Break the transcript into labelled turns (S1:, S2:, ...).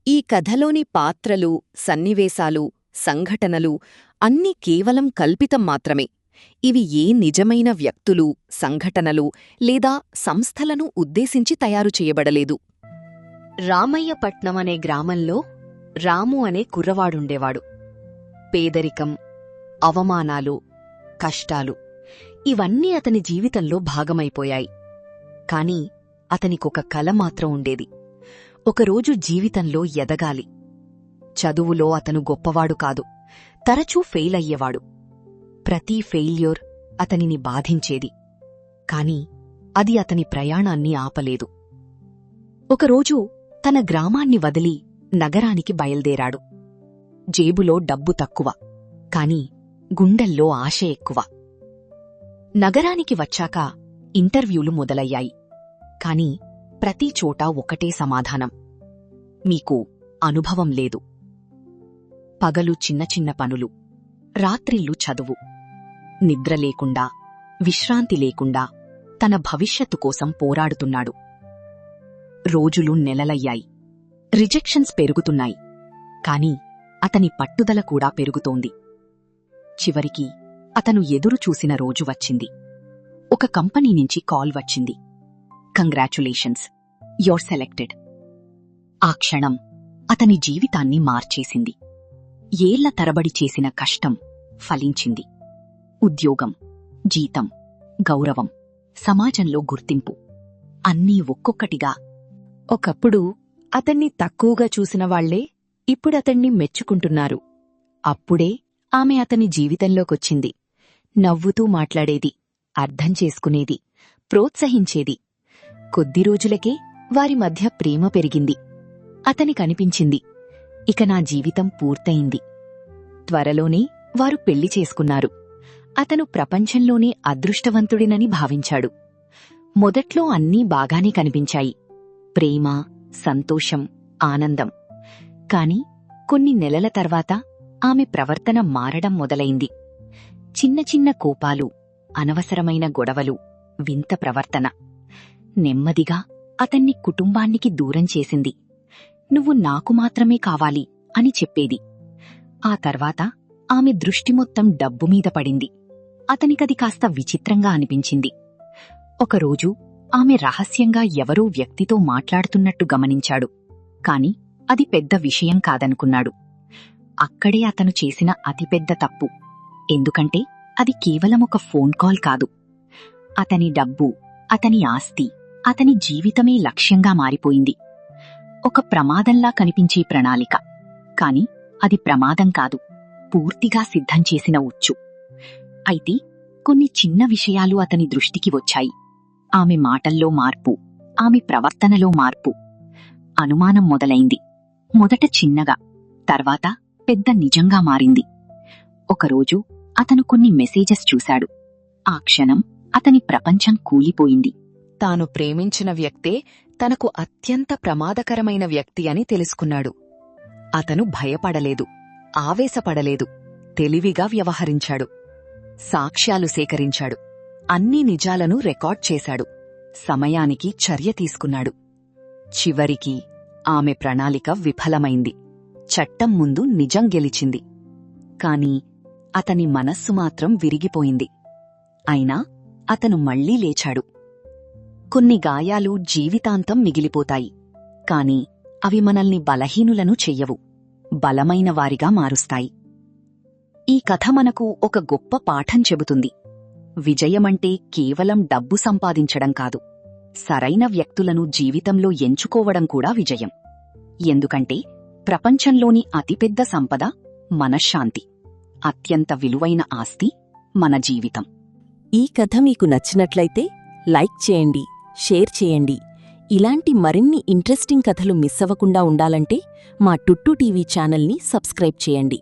S1: ఈ కథలోని పాత్రలు, సన్నివేశాలు, సంఘటనలు అన్నీ కేవలం కల్పితం మాత్రమే. ఇవి ఏ నిజమైన వ్యక్తులు, సంఘటనలు లేదా సంస్థలను ఉద్దేశించి తయారు చేయబడలేదు.
S2: రామయ్యపట్నం అనే గ్రామంలో రాము అనే కుర్రవాడుండేవాడు. పేదరికం, అవమానాలు, కష్టాలు ఇవన్నీ అతని జీవితంలో భాగమైపోయాయి. కాని అతనికొక కల మాత్రం ఉండేది. ఒకరోజు జీవితంలో ఎదగాలి. చదువులో అతను గొప్పవాడు కాదు, తరచూ ఫెయిల్ అయ్యేవాడు. ప్రతి ఫెయిల్యూర్ అతనిని బాధించేది. కాని అది అతని ప్రయాణాన్ని ఆపలేదు. ఒకరోజు తన గ్రామాన్ని వదిలి నగరానికి బయల్దేరాడు. జేబులో డబ్బు తక్కువ, కాని గుండెల్లో ఆశ ఎక్కువ. నగరానికి వచ్చాక ఇంటర్వ్యూలు మొదలయ్యాయి. కాని ప్రతి చోటా ఒకటే సమాధానం: మీకు అనుభవం లేదు. పగలు చిన్న చిన్న పనులు, రాత్రిళ్ళు చదువు. నిద్ర లేకుండా, విశ్రాంతి లేకుండా తన భవిష్యత్తు కోసం పోరాడుతున్నాడు. రోజులు నెలలయ్యాయి. రిజెక్షన్స్ పెరుగుతున్నాయి. కాని అతని పట్టుదల కూడా పెరుగుతోంది. చివరికి అతను ఎదురుచూసిన రోజు వచ్చింది. ఒక కంపెనీ నుంచి కాల్ వచ్చింది. Congratulations, you're selected. ఆ క్షణం అతని జీవితాన్ని మార్చేసింది. ఏళ్ల తరబడి చేసిన కష్టం ఫలించింది. ఉద్యోగం, జీతం, గౌరవం, సమాజంలో గుర్తింపు అన్నీ ఒక్కొక్కటిగా. ఒకప్పుడు అతన్ని తక్కువగా చూసిన వాళ్లే ఇప్పుడతన్ని మెచ్చుకుంటున్నారు. అప్పుడే ఆమె అతని జీవితంలోకొచ్చింది. నవ్వుతూ మాట్లాడేది, అర్థం చేసుకునేది, ప్రోత్సహించేది. కొద్ది రోజులకే వారి మధ్య ప్రేమ పెరిగింది. అతనికనిపించింది, ఇక నా జీవితం పూర్తయింది. త్వరలోనే వారు పెళ్లి చేసుకున్నారు. అతను ప్రపంచంలోనే అదృష్టవంతుడినని భావించాడు. మొదట్లో అన్నీ బాగానే కనిపించాయి. ప్రేమ, సంతోషం, ఆనందం. కాని కొన్ని నెలల తర్వాత ఆమె ప్రవర్తన మారడం మొదలైంది. చిన్న చిన్న కోపాలు, అనవసరమైన గొడవలు, వింత ప్రవర్తన. నెమ్మదిగా అతన్ని కుటుంబానికి దూరం చేసింది. నువ్వు నాకు మాత్రమే కావాలి అని చెప్పేది. ఆ తర్వాత ఆమె దృష్టి మొత్తం డబ్బుమీద పడింది. అతనికది కాస్త విచిత్రంగా అనిపించింది. ఒకరోజు ఆమె రహస్యంగా ఎవరో వ్యక్తితో మాట్లాడుతున్నట్టు గమనించాడు. కాని అది పెద్ద విషయం కాదనుకున్నాడు. అక్కడే అతను చేసిన అతిపెద్ద తప్పు. ఎందుకంటే అది కేవలం ఒక ఫోన్ కాల్ కాదు. అతని డబ్బు, అతని ఆస్తి, అతని జీవితమే లక్ష్యంగా మారిపోయింది. ఒక ప్రమాదంలా కనిపించే ప్రణాళిక. కాని అది ప్రమాదం కాదు, పూర్తిగా సిద్ధం చేసిన ఉచ్చు. అయితే కొన్ని చిన్న విషయాలు అతని దృష్టికి వచ్చాయి. ఆమె మాటల్లో మార్పు, ఆమె ప్రవర్తనలో మార్పు. అనుమానం మొదలైంది. మొదట చిన్నగా, తర్వాత పెద్ద నిజంగా మారింది. ఒకరోజు అతను కొన్ని మెసేజెస్ చూశాడు. ఆ క్షణం అతని ప్రపంచం కూలిపోయింది.
S1: తాను ప్రేమించిన వ్యక్తే తనకు అత్యంత ప్రమాదకరమైన వ్యక్తి అని తెలుసుకున్నాడు. అతను భయపడలేదు, ఆవేశపడలేదు, తెలివిగా వ్యవహరించాడు. సాక్ష్యాలు సేకరించాడు. అన్ని నిజాలను రికార్డ్ చేశాడు. సమయానికి చర్య తీసుకున్నాడు. చివరికి ఆమె ప్రణాళిక విఫలమైంది. చట్టం ముందు నిజం గెలిచింది. కాని అతని మనస్సు మాత్రం విరిగిపోయింది. అయినా అతను మళ్లీ లేచాడు. కొన్ని గాయాలు జీవితాంతం మిగిలిపోతాయి. కాని అవి మనల్ని బలహీనులను చెయ్యవు, బలమైన వారిగా మారుస్తాయి. ఈ కథ మనకు ఒక గొప్ప పాఠం చెబుతుంది. విజయమంటే కేవలం డబ్బు సంపాదించడం కాదు, సరైన వ్యక్తులను జీవితంలో ఎంచుకోవడం కూడా విజయం. ఎందుకంటే ప్రపంచంలోని అతిపెద్ద సంపద మనశ్శాంతి. అత్యంత విలువైన ఆస్తి మన జీవితం.
S3: ఈ కథ మీకు నచ్చినట్లయితే లైక్ చేయండి, షేర్ చేయండి. ఇలాంటి మరిన్ని ఇంట్రెస్టింగ్ కథలు మిస్ అవ్వకుండా ఉండాలంటే మా టుట్టు టీవీ ఛానల్ని సబ్స్క్రైబ్ చేయండి.